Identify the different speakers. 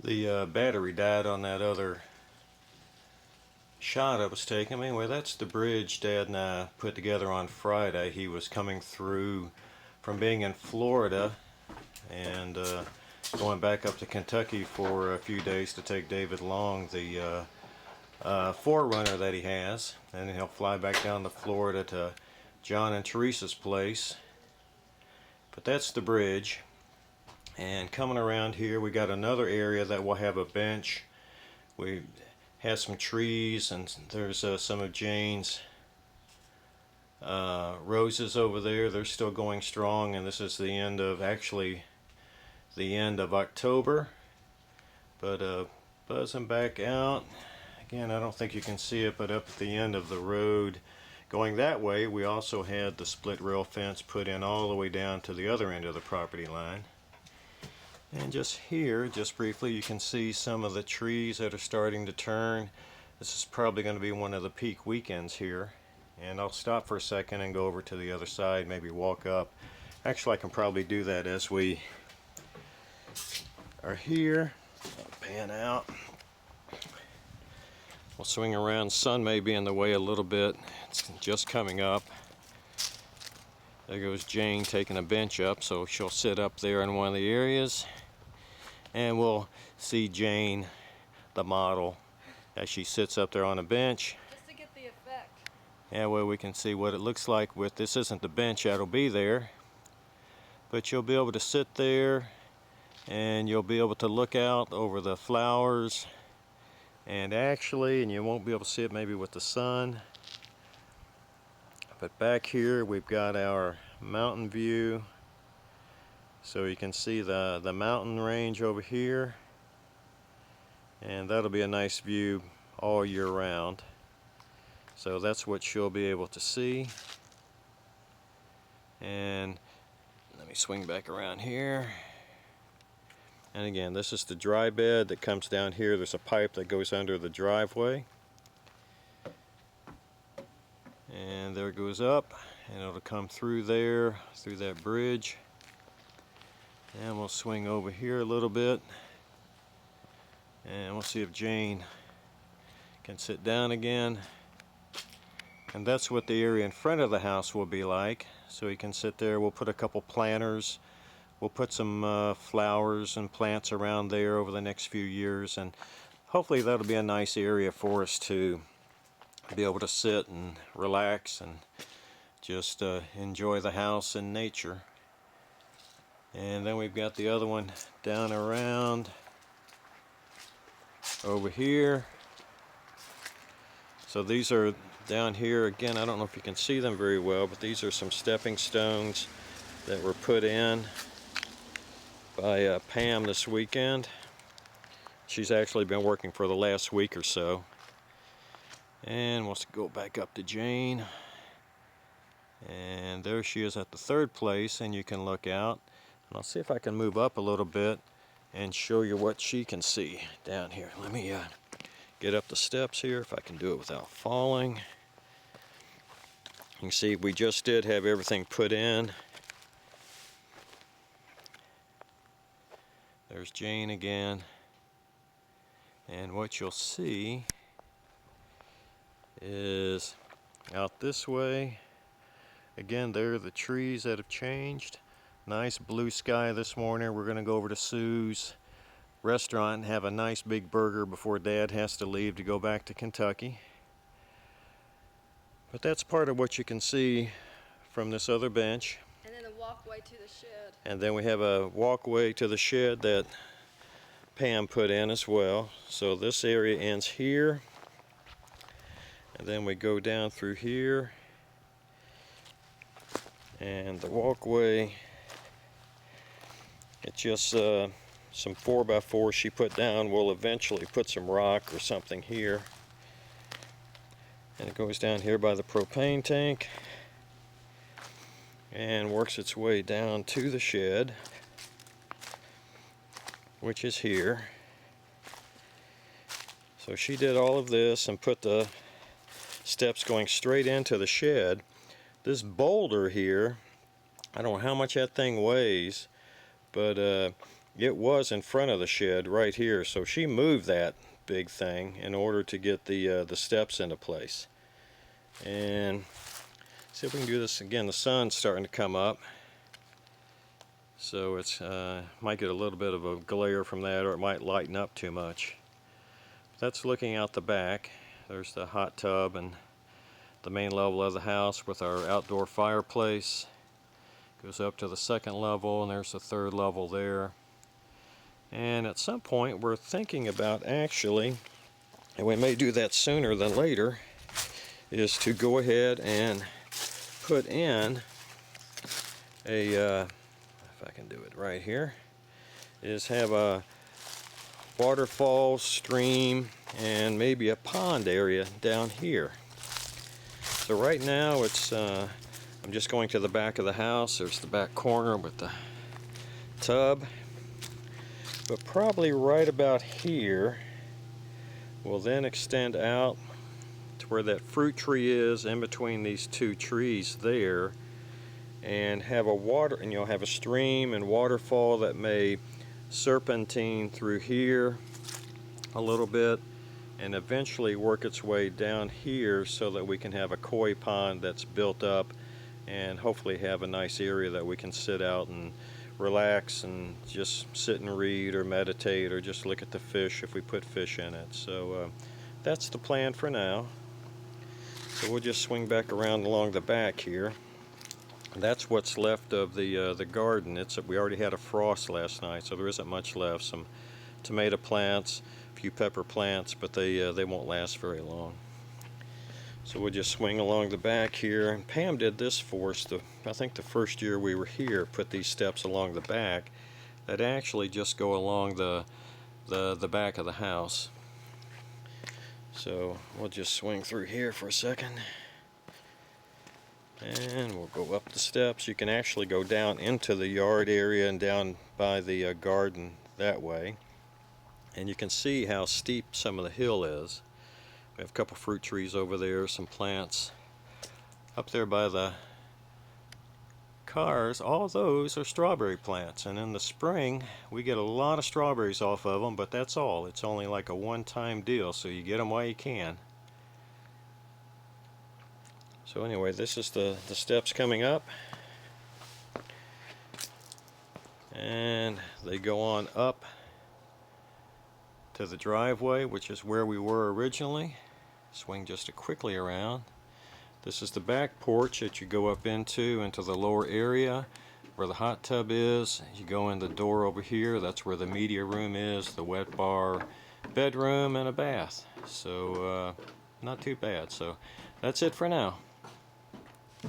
Speaker 1: The battery died on that other shot I was taking. Anyway, that's the bridge Dad and I put together on Friday. He was coming through from being in Florida and going back up to Kentucky for a few days to take David along the Forerunner that he has, and then he'll fly back down to Florida to John and Teresa's place. But that's the bridge. And coming around here, we got another area that will have a bench. We have some trees, and there's some of Jane's roses over there. They're still going strong, and this is the end of, actually the end of October. But buzzing back out again, I don't think you can see it, but up at the end of the road going that way, we also had the split rail fence put in all the way down to the other end of the property line. And just here, just briefly, you can see some of the trees that are starting to turn. This is probably going to be one of the peak weekends here. And I'll stop for a second and go over to the other side, maybe walk up. Actually, I can probably do that as we are here. I'll pan out. We'll swing around. Sun may be in the way a little bit. It's just coming up. There goes Jane taking a bench up, so she'll sit up there in one of the areas. And we'll see Jane, the model, as she sits up there on a bench.
Speaker 2: Just to get the effect.
Speaker 1: Yeah, well, we can see what it looks like with, this isn't the bench that'll be there, but you'll be able to sit there and you'll be able to look out over the flowers, and actually, and you won't be able to see it maybe with the sun, but back here we've got our mountain view. So you can see the mountain range over here, and that'll be a nice view all year round. So that's what you'll be able to see. And let me swing back around here. And again, this is the dry bed that comes down here. There's a pipe that goes under the driveway. And there it goes up, and it'll come through there, through that bridge. And we'll swing over here a little bit, and we'll see if Jane can sit down again. And that's what the area in front of the house will be like. So he can sit there. We'll put a couple planters. We'll put some flowers and plants around there over the next few years, and hopefully that'll be a nice area for us to be able to sit and relax and just enjoy the house and nature. And then we've got the other one down around over here. So these are down here again. I don't know if you can see them very well, but these are some stepping stones that were put in by Pam this weekend. She's actually been working for the last week or so. And we'll go back up to Jane. And there she is at the third place, and you can look out. And I'll see if I can move up a little bit and show you what she can see down here. Let me get up the steps here if I can do it without falling. You can see we just did have everything put in. There's Jane again. And what you'll see is out this way. Again, there are the trees that have changed. Nice blue sky this morning. We're going to go over to Sue's restaurant and have a nice big burger before Dad has to leave to go back to Kentucky. But that's part of what you can see from this other bench.
Speaker 2: And then the walkway to the shed.
Speaker 1: And then we have a walkway to the shed that Pam put in as well. So this area ends here. And then we go down through here. And the walkway, it's just some 4x4 she put down. We'll eventually put some rock or something here. And it goes down here by the propane tank and works its way down to the shed, which is here. So she did all of this and put the steps going straight into the shed. This boulder here, I don't know how much that thing weighs, but it was in front of the shed right here, so she moved that big thing in order to get the steps into place. And see if we can do this again. The sun's starting to come up, so it's might get a little bit of a glare from that, or it might lighten up too much. That's looking out the back. There's the hot tub and the main level of the house with our outdoor fireplace. Goes up to the second level, and there's the third level there. And at some point we're thinking about actually, and we may do that sooner than later, is to go ahead and put in a, if I can do it right here, is have a waterfall, stream, and maybe a pond area down here. So right now it's I'm just going to the back of the house. There's the back corner with the tub, but probably right about here will then extend out to where that fruit tree is, in between these two trees there, and have a water, and you'll have a stream and waterfall that may serpentine through here a little bit and eventually work its way down here, so that we can have a koi pond that's built up, and hopefully have a nice area that we can sit out and relax and just sit and read or meditate or just look at the fish if we put fish in it. So that's the plan for now. So we'll just swing back around along the back here. That's what's left of the garden. We already had a frost last night, so there isn't much left. Some tomato plants, a few pepper plants, but they won't last very long. So we'll just swing along the back here. And Pam did this for us. I think the first year we were here, put these steps along the back that actually just go along the back of the house. So we'll just swing through here for a second. And we'll go up the steps. You can actually go down into the yard area and down by the garden that way. And you can see how steep some of the hill is. We have a couple fruit trees over there, some plants. Up there by the cars, all those are strawberry plants. And in the spring, we get a lot of strawberries off of them, but that's all. It's only like a one-time deal, so you get them while you can. So anyway, this is the steps coming up, and they go on up to the driveway, which is where we were originally. Swing just quickly around. This is the back porch that you go up into the lower area where the hot tub is. You go in the door over here, that's where the media room is, the wet bar, bedroom, and a bath. So not too bad. So that's it for now.